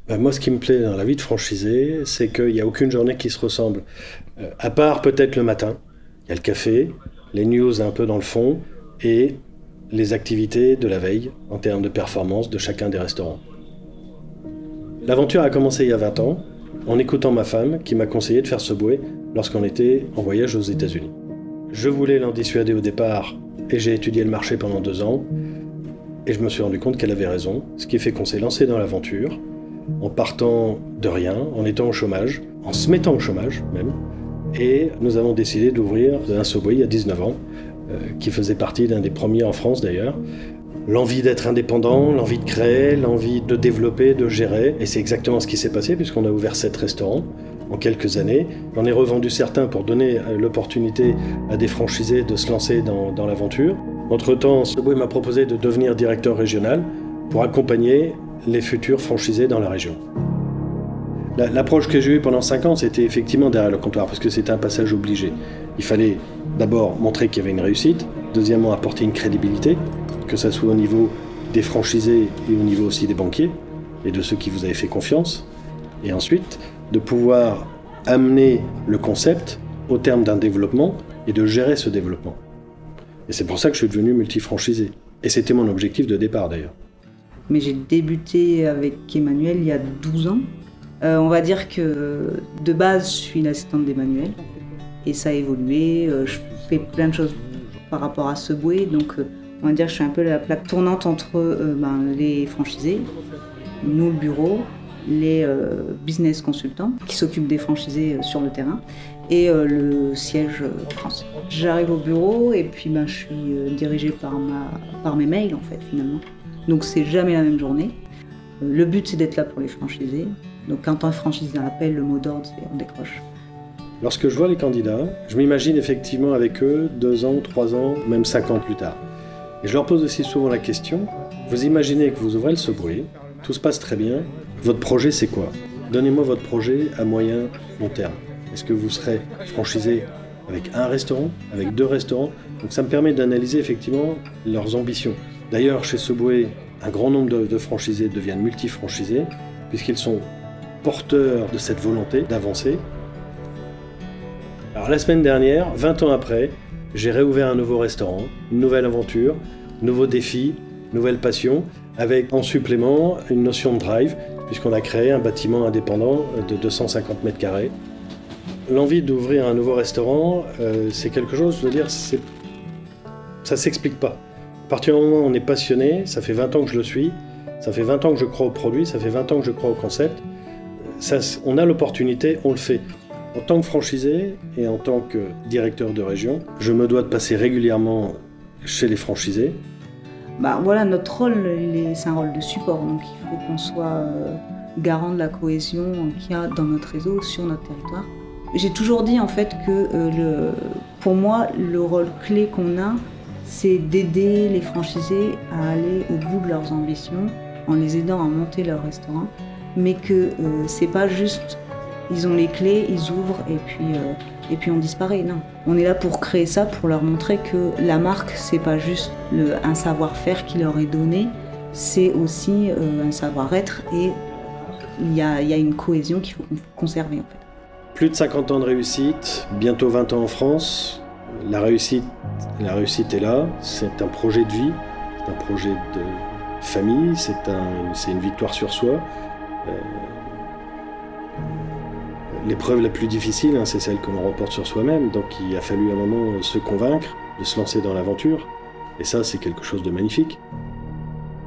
Moi, ce qui me plaît dans la vie de franchisé, c'est qu'il n'y a aucune journée qui se ressemble. À part peut-être le matin, il y a le café, les news un peu dans le fond, et les activités de la veille en termes de performance de chacun des restaurants. L'aventure a commencé il y a 20 ans, en écoutant ma femme qui m'a conseillé de faire Subway lorsqu'on était en voyage aux États-Unis. Je voulais l'en dissuader au départ, et j'ai étudié le marché pendant 2 ans, et je me suis rendu compte qu'elle avait raison, ce qui fait qu'on s'est lancé dans l'aventure, en partant de rien, en étant au chômage, en se mettant au chômage même, et nous avons décidé d'ouvrir un Subway il y a 19 ans, qui faisait partie d'un des premiers en France d'ailleurs. L'envie d'être indépendant, l'envie de créer, l'envie de développer, de gérer, et c'est exactement ce qui s'est passé puisqu'on a ouvert 7 restaurants en quelques années. J'en ai revendu certains pour donner l'opportunité à des franchisés de se lancer dans l'aventure. Entre-temps, Subway m'a proposé de devenir directeur régional pour accompagner les futurs franchisés dans la région. L'approche que j'ai eue pendant 5 ans, c'était effectivement derrière le comptoir, parce que c'était un passage obligé. Il fallait d'abord montrer qu'il y avait une réussite, deuxièmement apporter une crédibilité, que ça soit au niveau des franchisés et au niveau aussi des banquiers, et de ceux qui vous avaient fait confiance, et ensuite de pouvoir amener le concept au terme d'un développement et de gérer ce développement. Et c'est pour ça que je suis devenu multifranchisé. Et c'était mon objectif de départ d'ailleurs. Mais j'ai débuté avec Emmanuel il y a 12 ans. On va dire que de base, je suis l'assistante d'Emmanuel. Et ça a évolué. Je fais plein de choses par rapport à Subway. Donc, on va dire que je suis un peu la plaque tournante entre les franchisés, nous, le bureau, les business consultants qui s'occupent des franchisés sur le terrain et le siège France. J'arrive au bureau et puis je suis dirigée par mes mails en fait finalement. Donc c'est jamais la même journée. Le but c'est d'être là pour les franchisés. Donc quand un franchisé appelle, le mot d'ordre c'est on décroche. Lorsque je vois les candidats, je m'imagine effectivement avec eux 2 ans, 3 ans, même 5 ans plus tard. Et je leur pose aussi souvent la question, vous imaginez que vous ouvrez le Subway, tout se passe très bien, votre projet c'est quoi? Donnez-moi votre projet à moyen, long terme. Est-ce que vous serez franchisé avec un restaurant, avec 2 restaurants? Donc ça me permet d'analyser effectivement leurs ambitions. D'ailleurs, chez Subway, un grand nombre de franchisés deviennent multifranchisés, puisqu'ils sont porteurs de cette volonté d'avancer. Alors la semaine dernière, 20 ans après, j'ai réouvert un nouveau restaurant, une nouvelle aventure, nouveau défi, nouvelle passion, avec en supplément une notion de drive, puisqu'on a créé un bâtiment indépendant de 250 mètres carrés. L'envie d'ouvrir un nouveau restaurant, c'est quelque chose, je veux dire, ça ne s'explique pas. À partir du moment où on est passionné, ça fait 20 ans que je le suis, ça fait 20 ans que je crois au produit, ça fait 20 ans que je crois au concept, on a l'opportunité, on le fait. En tant que franchisé et en tant que directeur de région, je me dois de passer régulièrement chez les franchisés. Voilà, notre rôle, c'est un rôle de support, donc il faut qu'on soit garant de la cohésion qu'il y a dans notre réseau, sur notre territoire. J'ai toujours dit en fait que pour moi, le rôle clé qu'on a, c'est d'aider les franchisés à aller au bout de leurs ambitions en les aidant à monter leur restaurant, mais que c'est pas juste ils ont les clés, ils ouvrent et puis on disparaît. Non, on est là pour créer ça, pour leur montrer que la marque c'est pas juste un savoir-faire qui leur est donné, c'est aussi un savoir-être et il y a une cohésion qu'il faut conserver en fait. Plus de 50 ans de réussite, bientôt 20 ans en France. La réussite est là, c'est un projet de vie, c'est un projet de famille, c'est une victoire sur soi. L'épreuve la plus difficile, c'est celle que l'on remporte sur soi-même, donc il a fallu à un moment se convaincre de se lancer dans l'aventure, et ça c'est quelque chose de magnifique.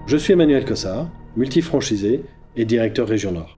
Je suis Emmanuel Cossard, multifranchisé et directeur Région Nord.